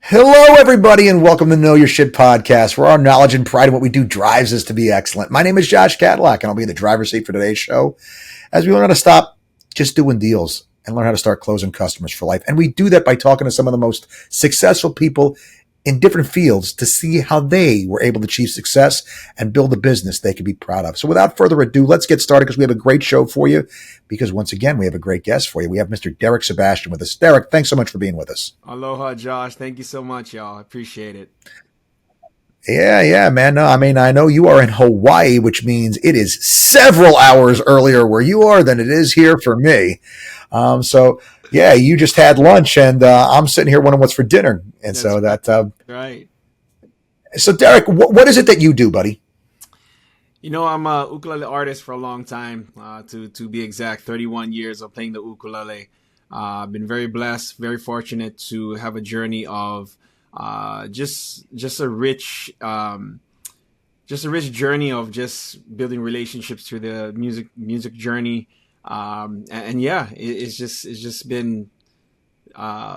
Hello, everybody, and welcome to Know Your Shit podcast, where our knowledge and pride in what we do drives us to be excellent. My name is Josh Cadillac, and I'll be in the driver's seat for today's show as we learn how to stop just doing deals and learn how to start closing customers for life. And we do that by talking to some of the most successful people in different fields to see how they were able to achieve success and build a business they could be proud of. So without further ado, let's get started because we have a great show for you. Because once again, we have a great guest for you. We have Mr. Derick Sebastian with us. Derick, thanks so much for being with us. Aloha, Josh. Thank you so much, y'all. I appreciate it. Yeah, man. No, I mean, I know you are in Hawaii, which means it is several hours earlier where you are than it is here for me. Yeah, you just had lunch, and I'm sitting here wondering what's for dinner. And Right. So Derick, what is it that you do, buddy? You know, I'm a ukulele artist for a long time. To be exact, 31 years of playing the ukulele. I've been very blessed, very fortunate to have a journey of just a rich journey of just building relationships through the music journey. It's just been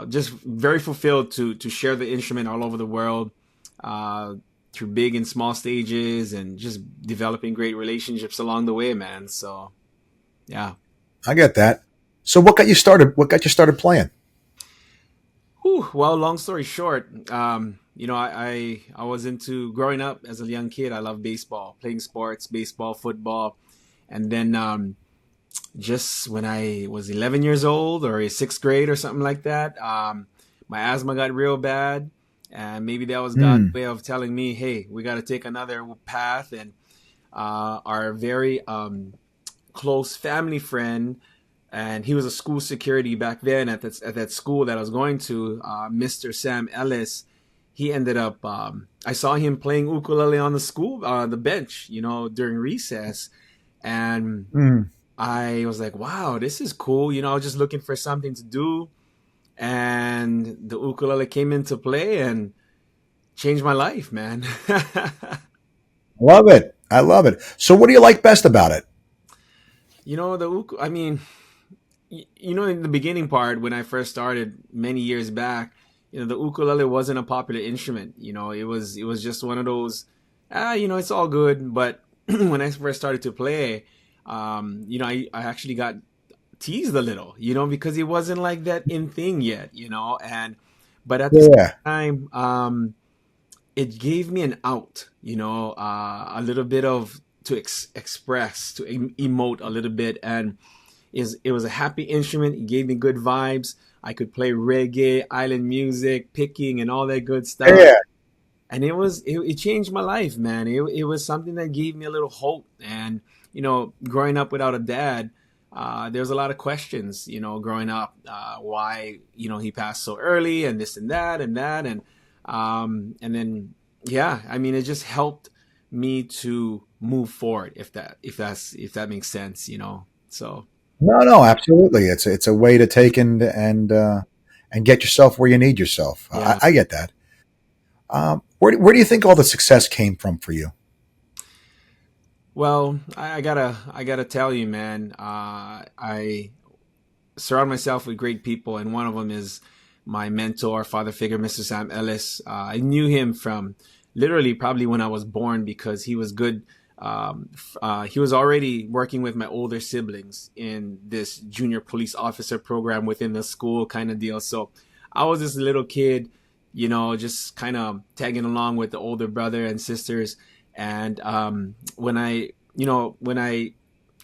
just very fulfilled to share the instrument all over the world, through big and small stages, and just developing great relationships along the way, man. So, yeah. I get that. So what got you started? What got you started playing? Well, long story short, I was into growing up as a young kid. I loved baseball, playing sports, baseball, football, and then just when I was 11 years old or in sixth grade or something like that, my asthma got real bad. And maybe that was God's way of telling me, hey, we got to take another path. And our very close family friend, and he was a school security back then at that school that I was going to, Mr. Sam Ellis, he ended up, I saw him playing ukulele on the bench, during recess. And I was like, wow, this is cool. I was just looking for something to do. And the ukulele came into play and changed my life, man. Love it. I love it. So what do you like best about it? In the beginning part, when I first started many years back, the ukulele wasn't a popular instrument. It was just one of those, it's all good. But when I first started to play, I actually got teased a little, because it wasn't like that in thing yet, but at the same time, it gave me an out, a little bit of to express, to emote a little bit. And it was a happy instrument. It gave me good vibes. I could play reggae, island music, picking, and all that good stuff. Yeah. And it changed my life, man. It was something that gave me a little hope. And, growing up without a dad, there's a lot of questions, growing up, why, he passed so early and this and that and that. And then, it just helped me to move forward, if that makes sense, so. No, absolutely. It's a way to take and get yourself where you need yourself. Yeah. I get that. Where do you think all the success came from for you? Well, I gotta tell you, man, I surround myself with great people, and one of them is my mentor, father figure, Mr. Sam Ellis. I knew him from literally probably when I was born, because he was good. He was already working with my older siblings in this junior police officer program within the school kind of deal. So I was this little kid, just kind of tagging along with the older brother and sisters. And when I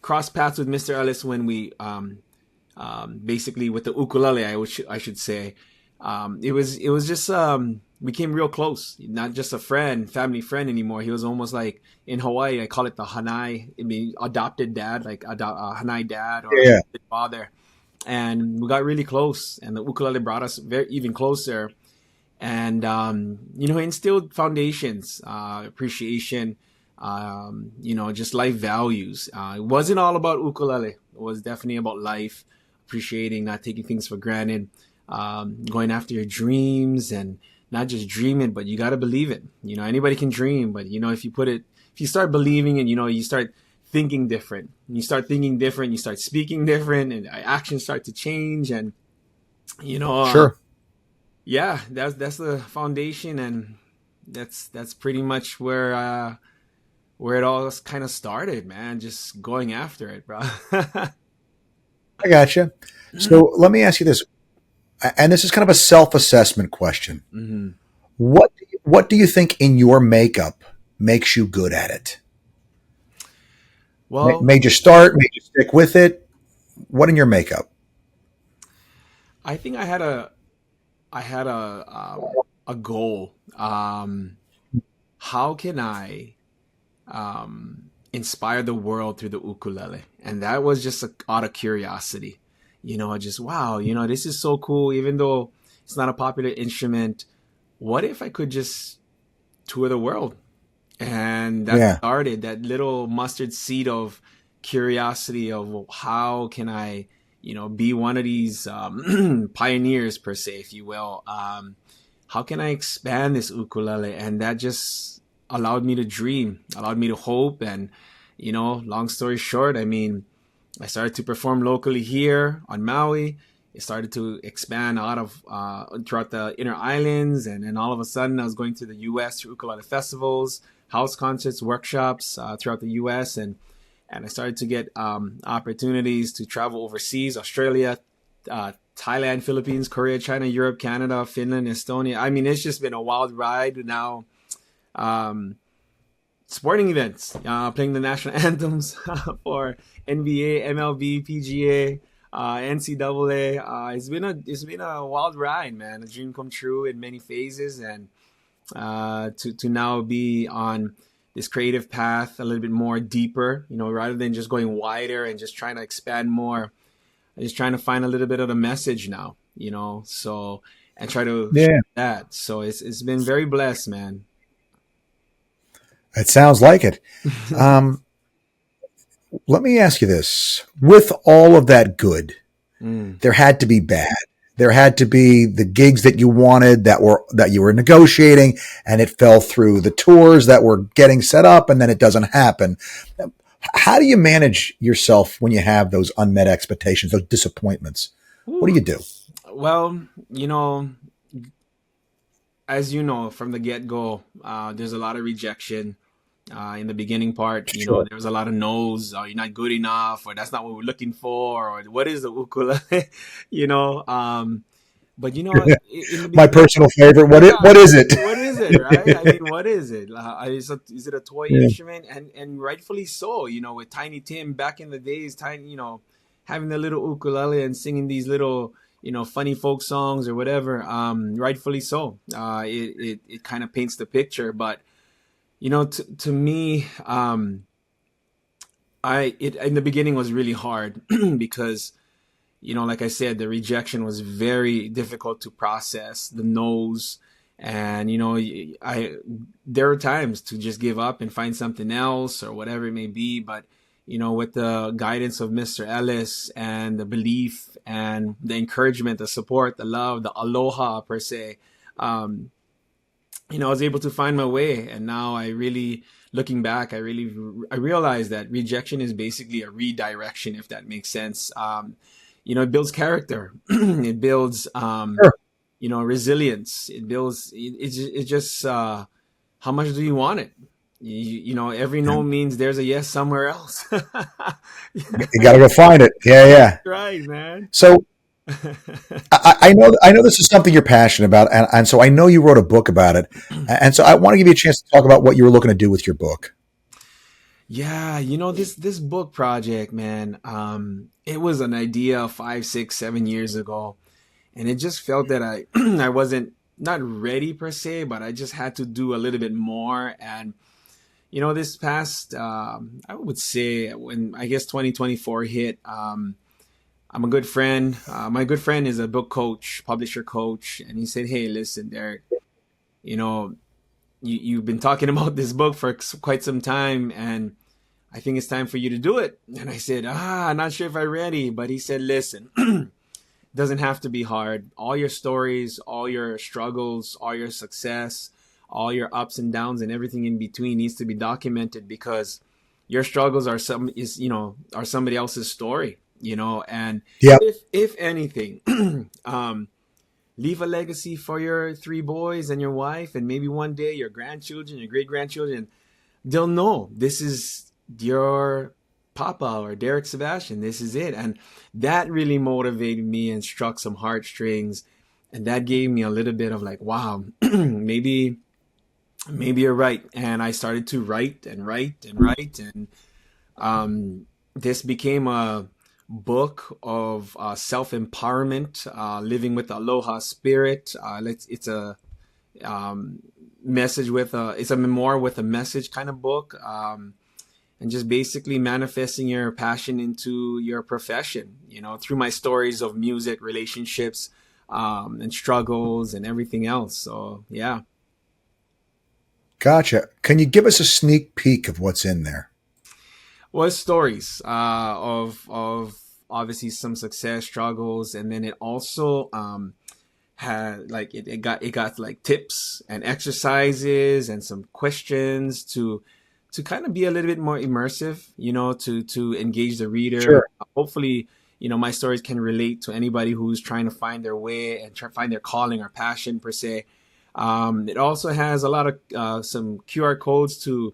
crossed paths with Mr. Ellis, when we basically with the ukulele, I should say, it was just we came real close. Not just a family friend anymore. He was almost like, in Hawaii, I call it the Hanai, adopted dad, like a Hanai dad or father. And we got really close, and the ukulele brought us even closer. And, instilled foundations, appreciation, just life values. It wasn't all about ukulele. It was definitely about life, appreciating, not taking things for granted, going after your dreams, and not just dreaming, but you got to believe it. Anybody can dream, but, if you start believing and, you start thinking different, you start speaking different, and actions start to change. And, Sure. Yeah, that's the foundation, and that's pretty much where it all kind of started, man. Just going after it, bro. I gotcha. So let me ask you this, and this is kind of a self-assessment question. Hmm. What do you think in your makeup makes you good at it? Well, Made you start? Made you stick with it? What in your makeup? I think I had a goal. How can I inspire the world through the ukulele? And that was just out of curiosity. Just wow, this is so cool. Even though it's not a popular instrument, what if I could just tour the world? And that Yeah, started that little mustard seed of curiosity of, well, how can I, be one of these pioneers per se, if you will. How can I expand this ukulele? And that just allowed me to dream, allowed me to hope. And, long story short, I mean, I started to perform locally here on Maui. It started to expand out of throughout the inner islands, and then all of a sudden, I was going to the U.S. through ukulele festivals, house concerts, workshops throughout the U.S. and I started to get opportunities to travel overseas, Australia, Thailand, Philippines, Korea, China, Europe, Canada, Finland, Estonia. I mean, it's just been a wild ride. Now, um, sporting events, playing the national anthems for NBA, MLB, PGA, NCAA. It's been a wild ride, man. A dream come true in many phases, and to now be on this creative path a little bit more deeper. Rather than just going wider and just trying to expand more. I'm just trying to find a little bit of the message now. So and try to share yeah. that. So it's been very blessed, man. It sounds like it. Um, Let me ask you this: with all of that good, Mm. there had to be bad. There had to be the gigs that you wanted that you were negotiating and it fell through. The tours that were getting set up and then it doesn't happen. How do you manage yourself when you have those unmet expectations, those disappointments? What do Whew. you do? Well, as you know from the get go, there's a lot of rejection in the beginning part. Sure. There was a lot of no's. You're not good enough, or that's not what we're looking for, or what is the ukulele? you know. But in the My beginning, personal favorite. yeah, What is it? what is it, right? I mean, what is it? Is it a toy Yeah. instrument? And rightfully so. With Tiny Tim back in the days, tiny, having the little ukulele and singing these little, funny folk songs or whatever. Rightfully so. It kind of paints the picture, but to me, I it in the beginning was really hard because like I said, the rejection was very difficult to process, the no's. And, I, there are times to just give up and find something else or whatever it may be. But, with the guidance of Mr. Ellis and the belief and the encouragement, the support, the love, the aloha per se, um, I was able to find my way. And now looking back, I realized that rejection is basically a redirection, if that makes sense. It builds character. It builds, Sure. resilience. It builds, it just, how much do you want it? Every Yeah. no means there's a yes somewhere else. You got to go find it. Yeah, yeah. Right, man. So I know this is something you're passionate about, and so I know you wrote a book about it, and so I want to give you a chance to talk about what you were looking to do with your book. Yeah, this book project, man. It was an idea 5, 6, 7 years ago, and it just felt that I I wasn't not ready per se, but I just had to do a little bit more. And this past, I would say when I guess 2024 hit, I'm a good friend. My good friend is a book coach, publisher coach, and he said, "Hey, listen, Derek, you know, you've been talking about this book for quite some time, and I think it's time for you to do it." And I said, not sure if I'm ready. But he said, listen, doesn't have to be hard. All your stories, all your struggles, all your success, all your ups and downs and everything in between needs to be documented, because your struggles are somebody else's story, and Yep. if anything, leave a legacy for your three boys and your wife, and maybe one day your grandchildren, your great grandchildren, they'll know this is your Papa or Derick Sebastian. This is it. And that really motivated me and struck some heartstrings. And that gave me a little bit of like, wow, maybe you're right. And I started to write and write and write. And this became a book of self empowerment, living with Aloha spirit. It's a message with it's a memoir with a message kind of book, and just basically manifesting your passion into your profession, through my stories of music, relationships, and struggles and everything else. So yeah. Gotcha. Can you give us a sneak peek of what's in there? Well, it's stories of obviously some success, struggles, and then it also had like it got like tips and exercises and some questions to kind of be a little bit more immersive, to engage the reader. Sure. Hopefully, my stories can relate to anybody who's trying to find their way and try to find their calling or passion per se. It also has a lot of some QR codes to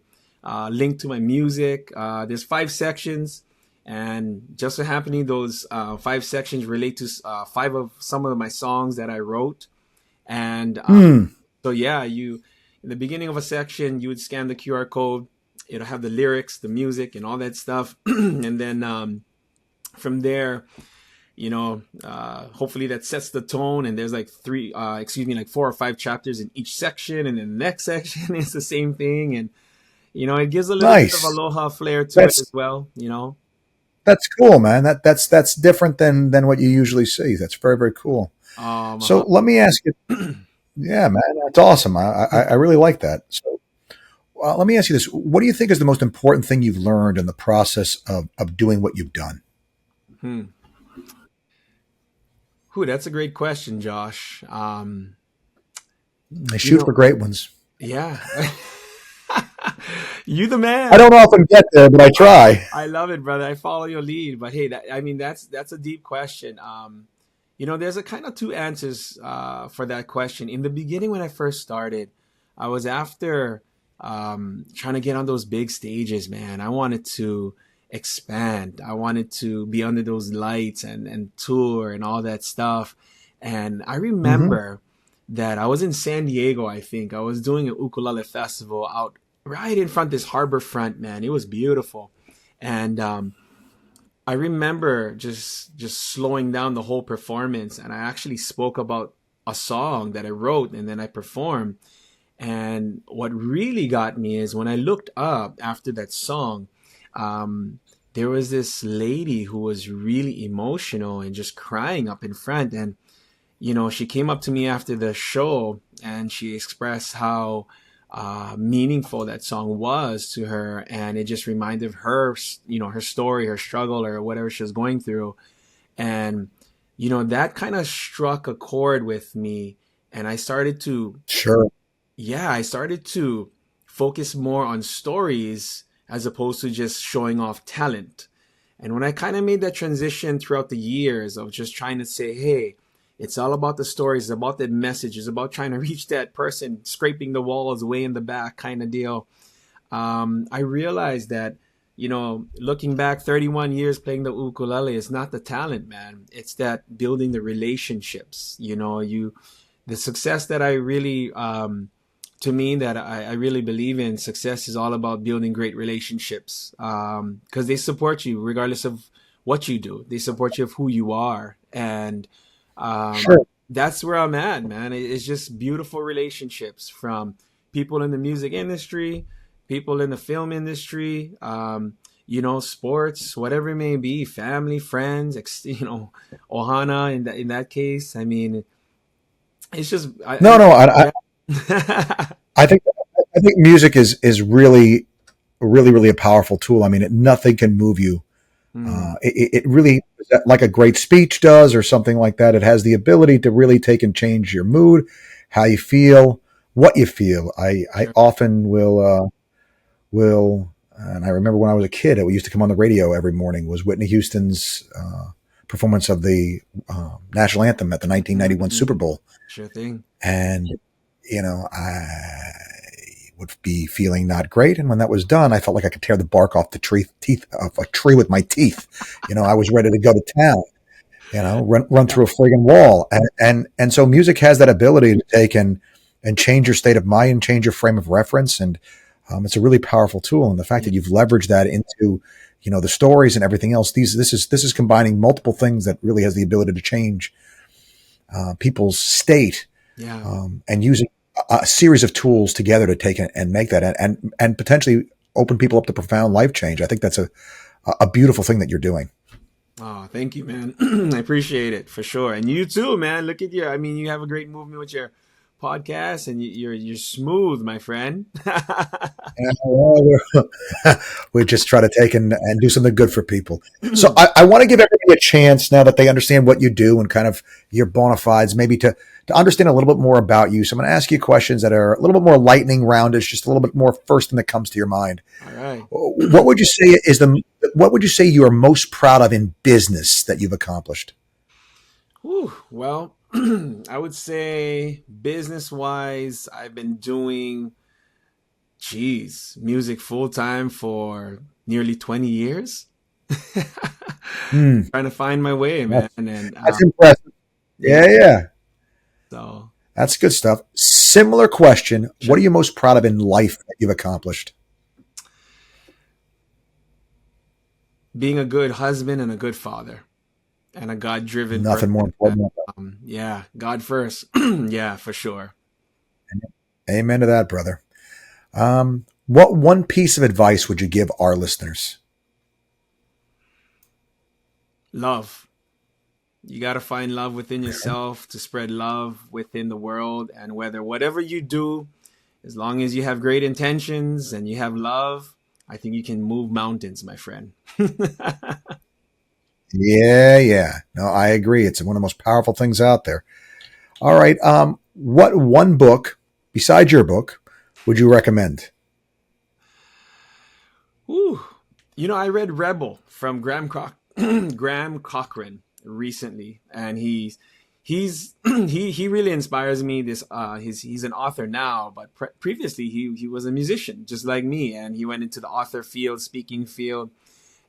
link to my music. There's 5 sections, and just so happening, those 5 sections relate to five of some of my songs that I wrote. And so yeah, in the beginning of a section, you would scan the QR code. It'll have the lyrics, the music, and all that stuff. And then from there, hopefully that sets the tone. And there's like 4 or 5 chapters in each section. And then the next section is the same thing. And, it gives a little bit of Nice. Aloha flair to it That's as well, that's cool, man. That's different than what you usually see. That's very, very cool. So Uh, let me ask you. Yeah, man, that's awesome. I really like that. So let me ask you this: what do you think is the most important thing you've learned in the process of doing what you've done? hmm. Ooh, that's a great question, Josh. I You shoot for know, great ones. yeah. You the I man. don't often get there, but I try. I love it, brother. I follow your lead. But hey, that's a deep question. There's a kind of two answers for that question. In the beginning, when I first started, I was after trying to get on those big stages, man. I wanted to expand. I wanted to be under those lights and tour and all that stuff. And I Hmm. remember that I was in San Diego, I think. I was doing a ukulele festival out right in front of this harbor front, man. It was beautiful. And I remember just slowing down the whole performance, and I actually spoke about a song that I wrote and then I performed. And what really got me is when I looked up after that song, there was this lady who was really emotional and just crying up in front. And she came up to me after the show and she expressed how meaningful that song was to her, and it just reminded her, her story, her struggle, or whatever she was going through. And that kind of struck a chord with me, and Sure. I started to focus more on stories as opposed to just showing off talent. And when I kind of made that transition throughout the years of just trying to say, hey, it's all about the stories, it's about the message, it's about trying to reach that person scraping the walls way in the back kind of deal. I realized that, looking back 31 years playing the ukulele, it's not the talent, man. It's that building the relationships, the success that I really, to me, that I really believe in. Success is all about building great relationships, because they support you regardless of what you do. They support you of who you are. And Sure. that's where I'm at, man. It's just beautiful relationships from people in the music industry, people in the film industry, sports, whatever it may be, family, friends, Ohana in that case. I mean, it's just No, no. yeah. I think I think music is really, really, really a powerful tool. I mean, nothing can move you. Hmm, It really, like a great speech does, or something like that. It has the ability to really take and change your mood, how you feel, what you feel. I sure. often will, and I remember when I was a kid, it used to come on the radio every morning was Whitney Houston's performance of the national anthem at the 1991 Super Mhm. Bowl. Sure thing. And, I would be feeling not great. And when that was done, I felt like I could tear the bark off the teeth of a tree with my teeth. I was ready to go to town, run Yeah. through a friggin' wall. And so music has that ability to take and change your state of mind and change your frame of reference. And it's a really powerful tool. And the fact Yeah. that you've leveraged that into, the stories and everything else, this is combining multiple things that really has the ability to change people's state, Yeah. and using a series of tools together to take and make that and potentially open people up to profound life change. I think that's a beautiful thing that you're doing. Oh, thank you, man. I appreciate it for sure. And you too, man. Look at you. I mean, you have a great movement with your podcast, and you're smooth, my friend. And, we just try to take and do something good for people. So I want to give everybody a chance now that they understand what you do and kind of your bona fides, maybe to understand a little bit more about you. So I'm going to ask you questions that are a little bit more lightning roundish, just a little bit more first thing that comes to your mind. All right. What would you say you are most proud of in business that you've accomplished? Whew, well, I would say business wise, I've been doing, music full time for nearly 20 years. Hmm, Trying to find my way, man. that's, And that's impressive. yeah, Yeah, yeah. so That's good stuff. Similar question. What sure. are you most proud of in life that you've accomplished? Being a good husband and a good father and a God driven Nothing more person. important than Yeah, God first. Yeah, for sure. that. Amen to that, brother. What one piece of advice would you give our listeners? Love. You got to find love within yourself to spread love within the world. And whatever you do, as long as you have great intentions and you have love, I think you can move mountains, my friend. Yeah, yeah. No, I agree. It's one of the most powerful things out there. All right. What one book besides your book would you recommend? Whew. I read Rebel from Graham Cochran recently, and he's he really inspires me. He's an author now, but previously he was a musician just like me, and he went into the author field, speaking field,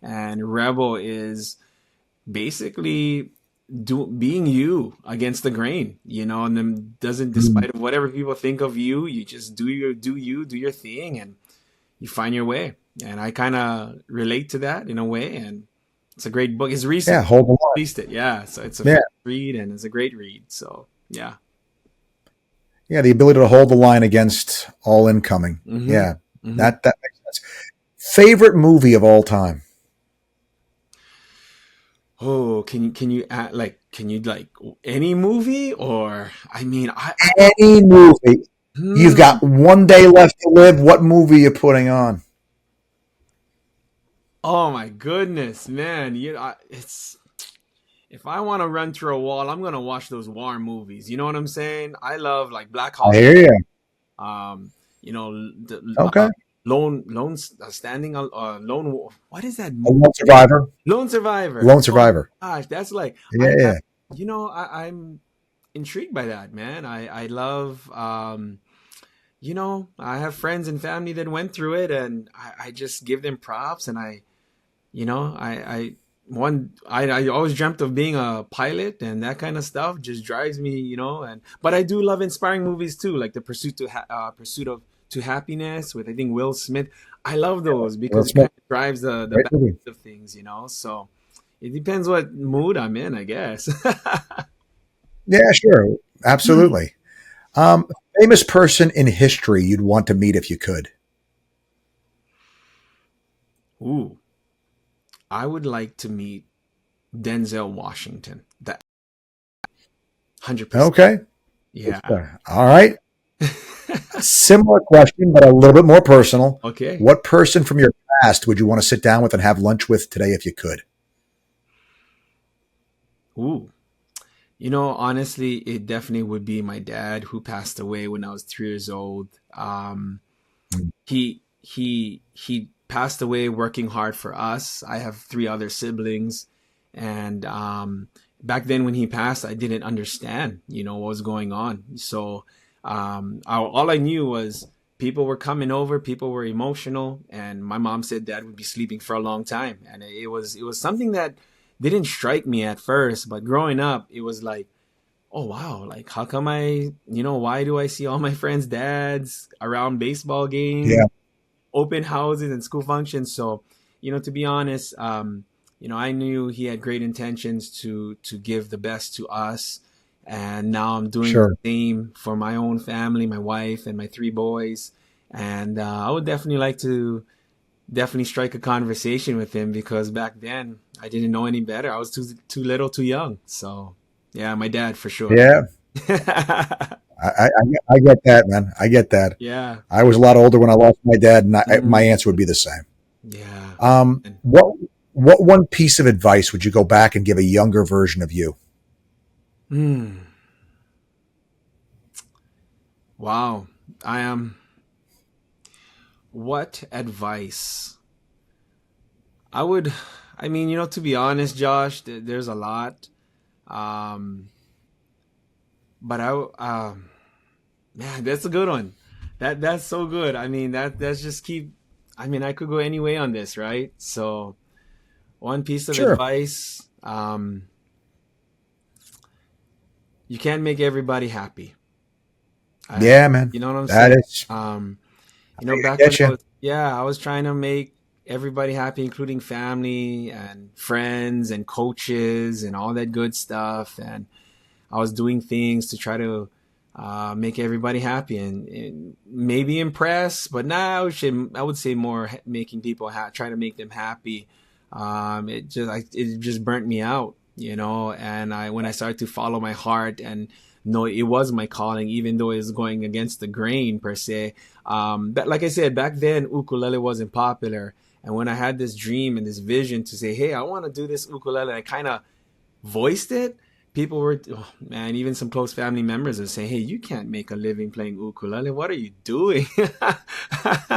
and Rebel is basically being you against the grain, and then doesn't, Mm. despite of whatever people think of you, you just do your thing, and you find your way. And I kind of relate to that in a way, and it's a great book. It's recent Yeah, hold the line. released it, yeah. So it's a Yeah, fast read, and it's a great read. So yeah. yeah. The ability to hold the line against all incoming. Mm-hmm. Yeah, Mm-hmm. that makes sense. Favorite movie of all time? Oh, can you like any movie, or I mean I Any movie. You've hmm. got one day left to live. What movie are you putting on? Oh my goodness, man! It's if I want to run through a wall, I'm gonna watch those war movies. You know what I'm saying? I love like Black I Hawk. hear you. Okay. Standing lone wolf. What is that A movie? Lone Survivor. Lone Survivor. Lone Oh Survivor. my gosh, that's like Yeah, yeah. I'm intrigued by that, man. I love I have friends and family that went through it, and I just give them props, and I always dreamt of being a pilot, and that kind of stuff just drives me, and but I do love inspiring movies too, like the Pursuit of to Happiness with, I think, Will Smith. I love those Will because it kind Smith. of drives the Great balance movie. of things. So it depends what mood I'm in, I guess. Yeah, sure. Absolutely. Um, famous person in history you'd want to meet if you could. Ooh, I would like to meet Denzel Washington. That 100%. Okay. Yeah. All right. Similar question, but a little bit more personal. Okay. What person from your past would you want to sit down with and have lunch with today if you could? Ooh. Honestly, it definitely would be my dad, who passed away when I was 3 years old. He passed away working hard for us. I have three other siblings, And back then when he passed, I didn't understand, what was going on. So all I knew was people were coming over, people were emotional, and my mom said dad would be sleeping for a long time. And it was something that didn't strike me at first, but growing up, it was like, oh wow, like how come why do I see all my friends' dads around baseball games, Yeah, open houses and school functions? So, to be honest, I knew he had great intentions to give the best to us, and now I'm doing the sure. same for my own family, my wife and my three boys. And I would definitely like to definitely strike a conversation with him, because back then I didn't know any better. I was too little, too young. So yeah, my dad for sure. Yeah, I get that, man. I get that. Yeah. I was a lot older when I lost my dad, and my Mm, answer would be the same. yeah. Um, And, what what one piece of advice would you go back and give a younger version of you? mm, wow. I am. What advice? I would. I mean, to be honest, Josh, there's a lot. Um, but man, that's a good one. That's so good. I mean, that's just keep. I mean, I could go any way on this, right? So, one piece of Sure. advice: you can't make everybody happy. I, Yeah, man. you know what I'm That saying? is. Um, I back when get you. I was trying to make everybody happy, including family and friends and coaches and all that good stuff. And I was doing things to try to make everybody happy and maybe impress, but now I would say more making people try to make them happy. It just burnt me out, and when I started to follow my heart and know it was my calling, even though it was going against the grain per se. But like I said, back then ukulele wasn't popular. And when I had this dream and this vision to say, hey, I want to do this ukulele, I kind of voiced it. People were, oh, man, even some close family members would say, hey, you can't make a living playing ukulele. What are you doing?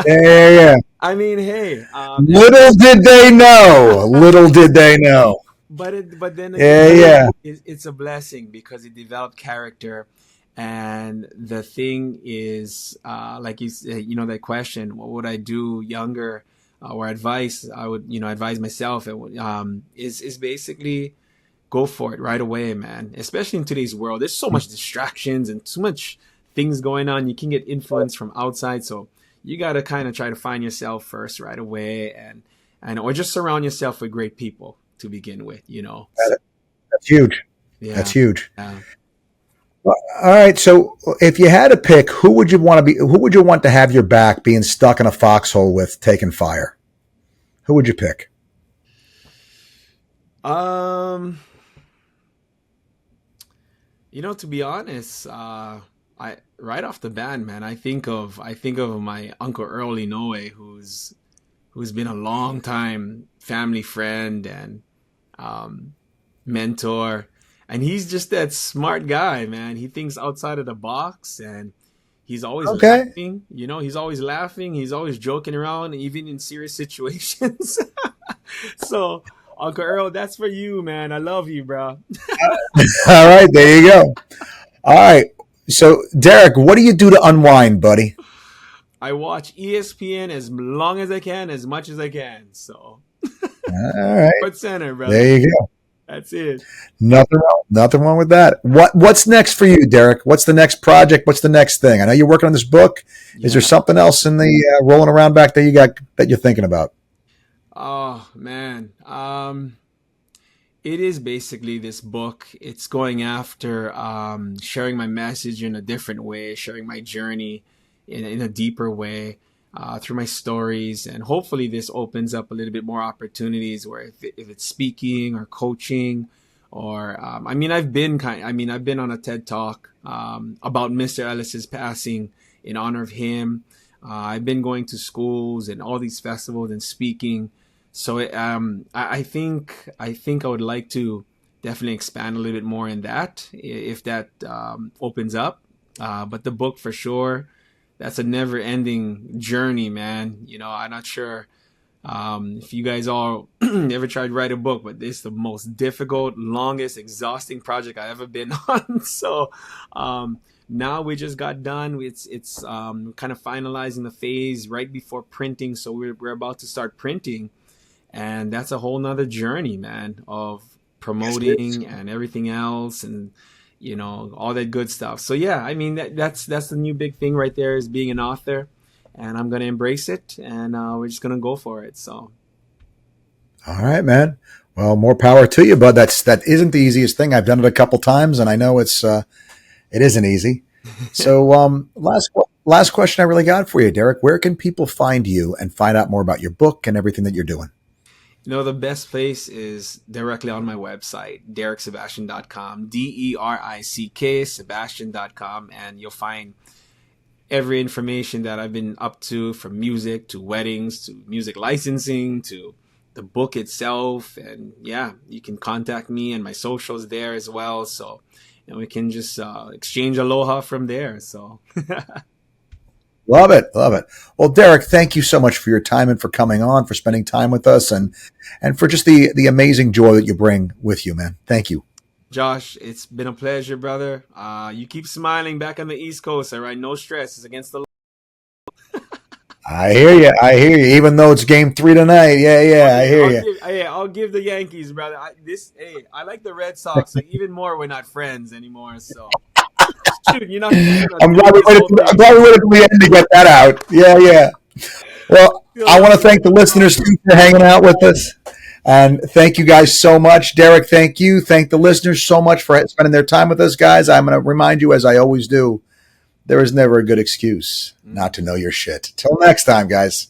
Yeah, yeah, yeah. I mean, hey, Little did they know. Little did they know. but then Yeah, again, yeah. it's a blessing because it developed character. And the thing is, like you said, that question, what would I do younger, or advice I would, advise myself, is basically go for it right away, man. Especially in today's world, there's so much distractions and too much things going on. You can get influence from outside, so you got to kind of try to find yourself first right away, and or just surround yourself with great people to begin with. So, That's huge. That's yeah, huge. yeah. Well, all right. So, if you had to pick, who would you want to be? Who would you want to have your back being stuck in a foxhole with taking fire? Who would you pick? Um, to be honest, I right off the bat, man, I think of my uncle Earl Inoue, who's been a long time family friend and um, mentor. And he's just that smart guy, man. He thinks outside of the box, and he's always Okay. laughing. He's always laughing. He's always joking around, even in serious situations. So, Uncle Earl, that's for you, man. I love you, bro. All right. There you go. All right. So, Derek, what do you do to unwind, buddy? I watch ESPN as long as I can, as much as I can. So, All right. Sports Center, brother. There you go. That's it. Nothing wrong. Nothing wrong with that. What's next for you, Derek? What's the next project? What's the next thing? I know you're working on this book. Is there Yeah. something else in the rolling around back there you got that you're thinking about? Oh man. It is basically this book. It's going after sharing my message in a different way, sharing my journey in a deeper way through my stories. And hopefully, this opens up a little bit more opportunities where if it's speaking or coaching, or I've been on a TED talk about Mr. Ellis's passing in honor of him. I've been going to schools and all these festivals and speaking. So I think I would like to definitely expand a little bit more in that, if that opens up. But the book for sure, that's a never ending journey, man. I'm not sure If you guys all ever tried to write a book, but this is the most difficult, longest, exhausting project I've ever been on. So now we just got done. It's kind of finalizing the phase right before printing. So we're about to start printing, and that's a whole nother journey, man, of Yes, it is. promoting and everything else, and all that good stuff. So yeah, I mean that's the new big thing right there, is being an author, and I'm gonna embrace it, and we're just gonna go for it. So All right, man. Well, more power to you, bud. That isn't the easiest thing. I've done it a couple times, and I know it isn't easy. So, last question I really got for you, Derek. Where can people find you and find out more about your book and everything that you're doing? the best place is directly on my website, dericksebastian.com, Derick Sebastian.com, and you'll find every information that I've been up to, from music to weddings to music licensing to the book itself. And yeah, you can contact me and my socials there as well. So, we can just exchange aloha from there. So, Love it, love it. Well, Derek, thank you so much for your time and for coming on, for spending time with us, and for just the amazing joy that you bring with you, man. Thank you. Josh, it's been a pleasure, brother. You keep smiling back on the East Coast, all right? No stress. It's against the law. I hear you. I hear you. Even though it's game 3 tonight. Yeah, yeah. I hear you. I'll give the Yankees, brother. I like the Red Sox, like, even more. We're not friends anymore, so shoot, you're not gonna I'm do glad we this waited. whole I'm thing. glad we waited till the end to get that out. Yeah, yeah. Well, I want to thank the listeners too for hanging out with us. And thank you guys so much. Derek, thank you. Thank the listeners so much for spending their time with us, guys. I'm going to remind you, as I always do, there is never a good excuse not to know your shit. Till next time, guys.